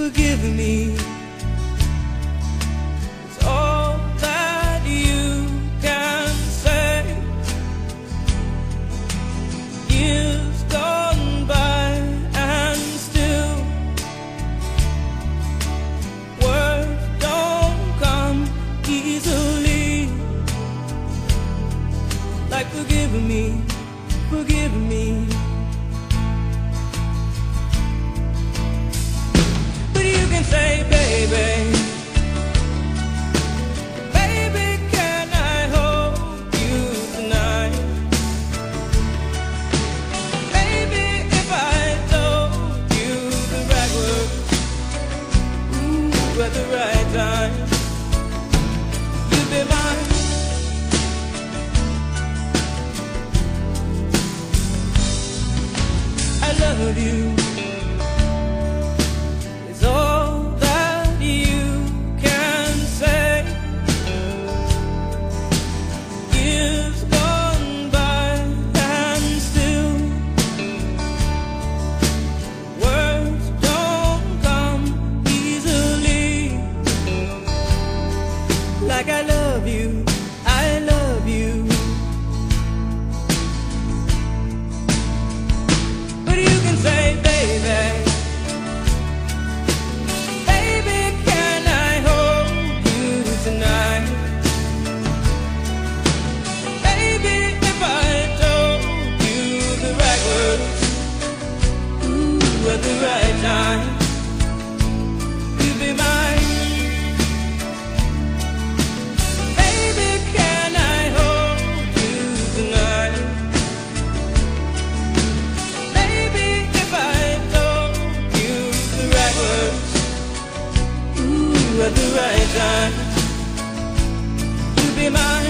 forgive me. It's all that you can say. Years gone by and still words don't come easily. Like forgive me, forgive me. But you can say, baby, baby, can I hold you tonight? Maybe if I told you the right words, ooh, at the right time, you'd be mine. I love you. It's all that you can say. Years gone by and still words don't come easily. Like I love you, I love you. You can say, baby, baby, can I hold you tonight? Baby, if I told you the right words, ooh, at the right time, you'd be mine. Baby, can I hold you tonight? At the right time, you'll be mine.